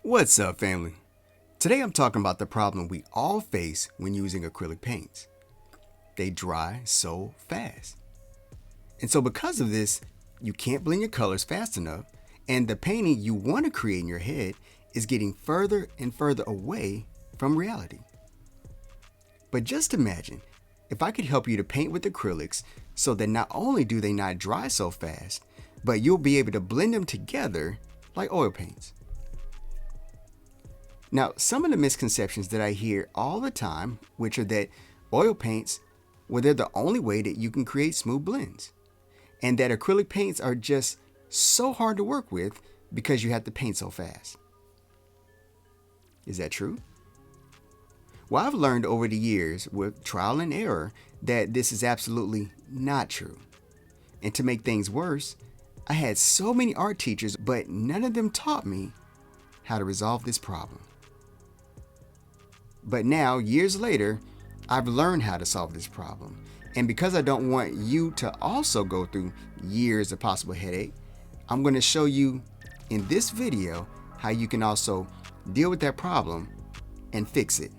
What's up, family? Today I'm talking about the problem we all face when using acrylic paints. They dry so fast. And so because of this, you can't blend your colors fast enough, and the painting you want to create in your head is getting further and further away from reality. But just imagine if I could help you to paint with acrylics so that not only do they not dry so fast, but you'll be able to blend them together like oil paints. Now, some of the misconceptions that I hear all the time, which are that oil paints, well, they're the only way that you can create smooth blends, and that acrylic paints are just so hard to work with because you have to paint so fast. Is that true? Well, I've learned over the years with trial and error that this is absolutely not true. And to make things worse, I had so many art teachers, but none of them taught me how to resolve this problem. But now, years later, I've learned how to solve this problem. And because I don't want you to also go through years of possible headache, I'm going to show you in this video how you can also deal with that problem and fix it.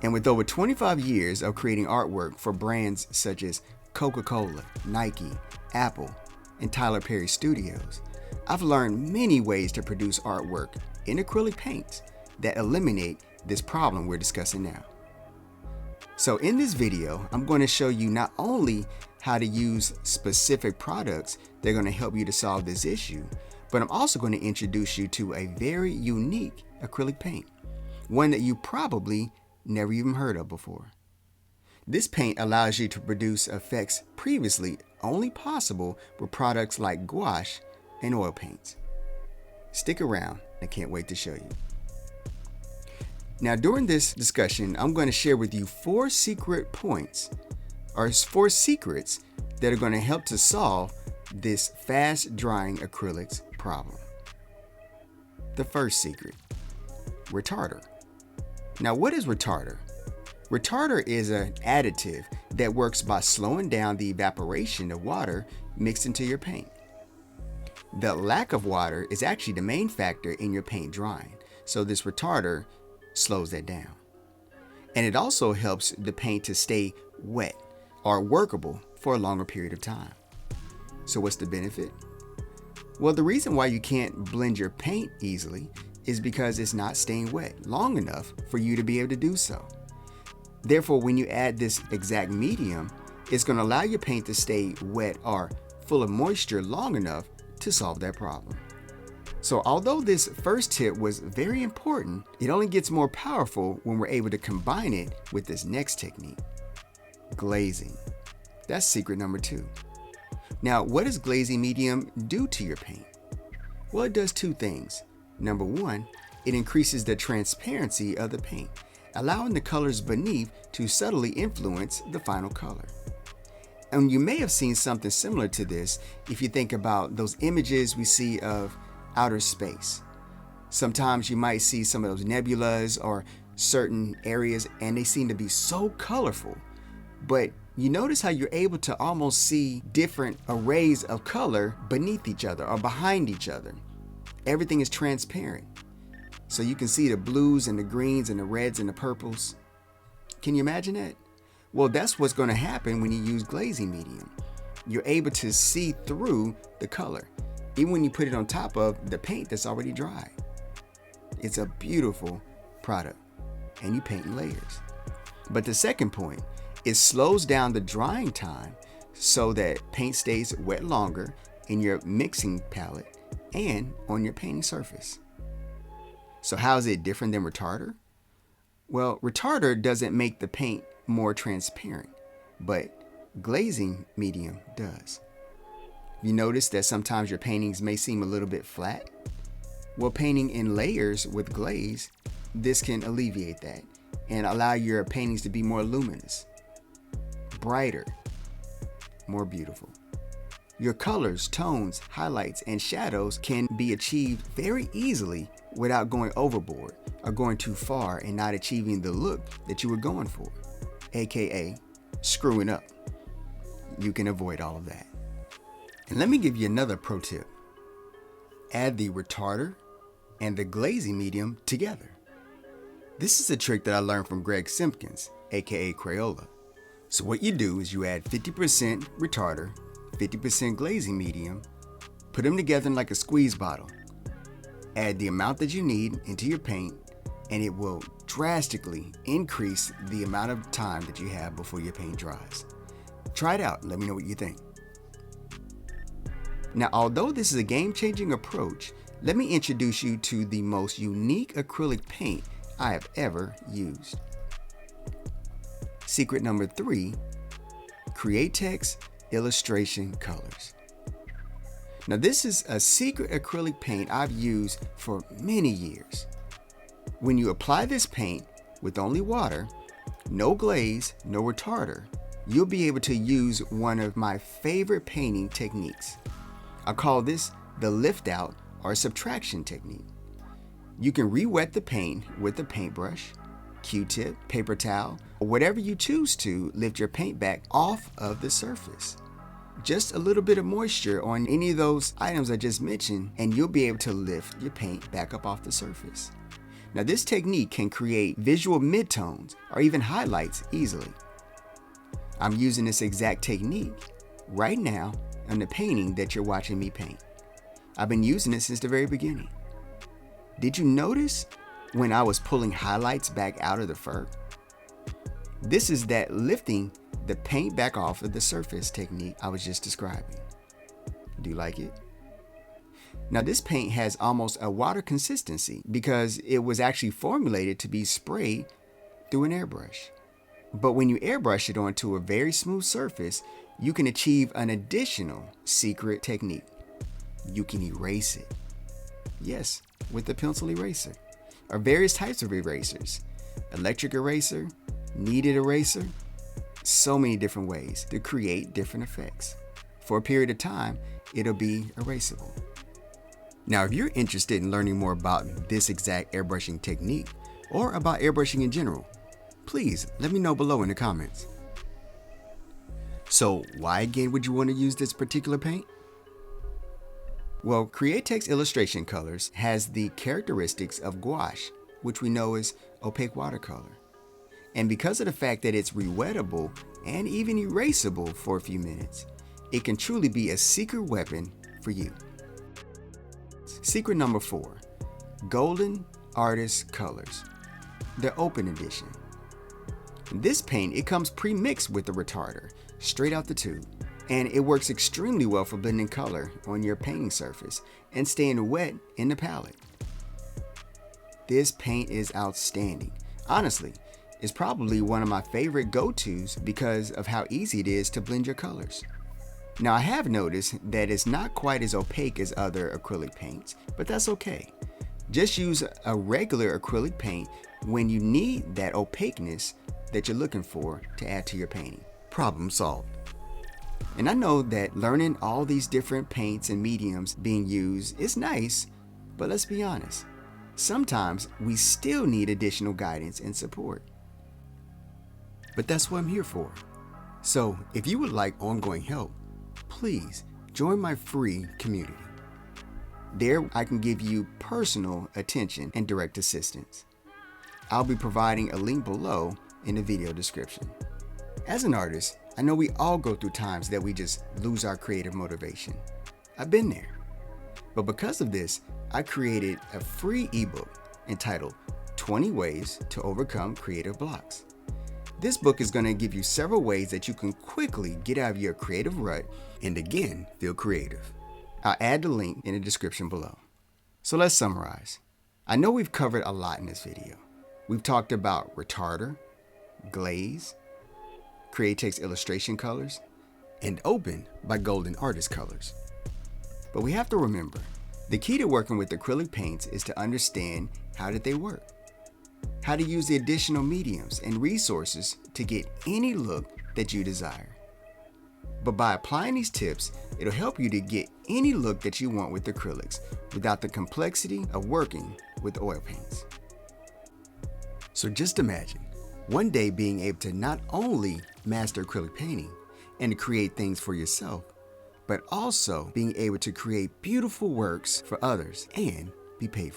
And with over 25 years of creating artwork for brands such as Coca-Cola, Nike, Apple, and Tyler Perry Studios, I've learned many ways to produce artwork in acrylic paints that eliminate this problem we're discussing now. So in this video, I'm going to show you not only how to use specific products that are going to help you to solve this issue, but I'm also going to introduce you to a very unique acrylic paint, one that you probably never even heard of before. This paint allows you to produce effects previously only possible with products like gouache and oil paints. Stick around, I can't wait to show you. Now, during this discussion, I'm going to share with you 4 secret points, or 4 secrets that are going to help to solve this fast drying acrylics problem. The first secret, retarder. Now, what is retarder? Retarder is an additive that works by slowing down the evaporation of water mixed into your paint. The lack of water is actually the main factor in your paint drying, so this retarder slows that down. And it also helps the paint to stay wet or workable for a longer period of time. So what's the benefit? Well, the reason why you can't blend your paint easily is because it's not staying wet long enough for you to be able to do so. Therefore, when you add this exact medium, it's going to allow your paint to stay wet or full of moisture long enough to solve that problem. So although this first tip was very important, it only gets more powerful when we're able to combine it with this next technique, glazing. That's secret number 2. Now, what does glazing medium do to your paint? Well, it does 2 things. Number 1, it increases the transparency of the paint, allowing the colors beneath to subtly influence the final color. And you may have seen something similar to this if you think about those images we see of outer space. Sometimes you might see some of those nebulas or certain areas and they seem to be so colorful, but you notice how you're able to almost see different arrays of color beneath each other or behind each other. Everything is transparent, so you can see the blues and the greens and the reds and the purples. Can you imagine that? Well, that's what's going to happen when you use glazing medium. You're able to see through the color, even when you put it on top of the paint that's already dry. It's a beautiful product, and you paint in layers. But the second point, it slows down the drying time so that paint stays wet longer in your mixing palette and on your painting surface. So how is it different than retarder? Well, retarder doesn't make the paint more transparent, but glazing medium does. You notice that sometimes your paintings may seem a little bit flat? Well, painting in layers with glaze, this can alleviate that and allow your paintings to be more luminous, brighter, more beautiful. Your colors, tones, highlights, and shadows can be achieved very easily without going overboard or going too far and not achieving the look that you were going for, aka screwing up. You can avoid all of that. And let me give you another pro tip. add the retarder and the glazing medium together. This is a trick that I learned from Greg Simpkins, aka Crayola. So what you do is you add 50% retarder, 50% glazing medium, put them together in like a squeeze bottle. Add the amount that you need into your paint, and it will drastically increase the amount of time that you have before your paint dries. Try it out and let me know what you think. Now, although this is a game-changing approach, let me introduce you to the most unique acrylic paint I have ever used. Secret number 3, Createx illustration colors. Now, this is a secret acrylic paint I've used for many years. When you apply this paint with only water, no glaze, no retarder, you'll be able to use one of my favorite painting techniques. I call this the lift out or subtraction technique. You can re-wet the paint with a paintbrush, Q-tip, paper towel, or whatever you choose to lift your paint back off of the surface. Just a little bit of moisture on any of those items I just mentioned, and you'll be able to lift your paint back up off the surface. Now, this technique can create visual midtones or even highlights easily. I'm using this exact technique right now on the painting that you're watching me paint. I've been using it since the very beginning. Did you notice when I was pulling highlights back out of the fur? This is that lifting the paint back off of the surface technique I was just describing. Do you like it? Now, this paint has almost a water consistency because it was actually formulated to be sprayed through an airbrush. But when you airbrush it onto a very smooth surface, you can achieve an additional secret technique. You can erase it. Yes, with a pencil eraser, or various types of erasers. Electric eraser, kneaded eraser, so many different ways to create different effects. For a period of time, it'll be erasable. Now, if you're interested in learning more about this exact airbrushing technique, or about airbrushing in general, please let me know below in the comments. So why again would you want to use this particular paint? Well, Createx illustration colors has the characteristics of gouache, which we know is opaque watercolor. And because of the fact that it's rewettable and even erasable for a few minutes, it can truly be a secret weapon for you. Secret number 4, Golden Artist Colors, the open edition. This paint, it comes pre-mixed with the retarder, straight out the tube, and it works extremely well for blending color on your painting surface and staying wet in the palette. This paint is outstanding. Honestly, it's probably one of my favorite go-tos because of how easy it is to blend your colors. Now, I have noticed that it's not quite as opaque as other acrylic paints, but that's okay. Just use a regular acrylic paint when you need that opaqueness that you're looking for to add to your painting. Problem solved. And I know that learning all these different paints and mediums being used is nice, but let's be honest, sometimes we still need additional guidance and support. But that's what I'm here for. So if you would like ongoing help, please join my free community. There I can give you personal attention and direct assistance. I'll be providing a link below in the video description. As an artist, I know we all go through times that we just lose our creative motivation. I've been there. But because of this, I created a free ebook entitled 20 Ways to Overcome Creative Blocks. This book is going to give you several ways that you can quickly get out of your creative rut and again feel creative. I'll add the link in the description below. So let's summarize. I know we've covered a lot in this video. We've talked about retarder, glaze, Createx illustration colors, and open by Golden Artist Colors. But we have to remember, the key to working with acrylic paints is to understand how did they work, how to use the additional mediums and resources to get any look that you desire. But by applying these tips, it'll help you to get any look that you want with acrylics without the complexity of working with oil paints. So just imagine one day being able to not only master acrylic painting and to create things for yourself, but also being able to create beautiful works for others and be paid for.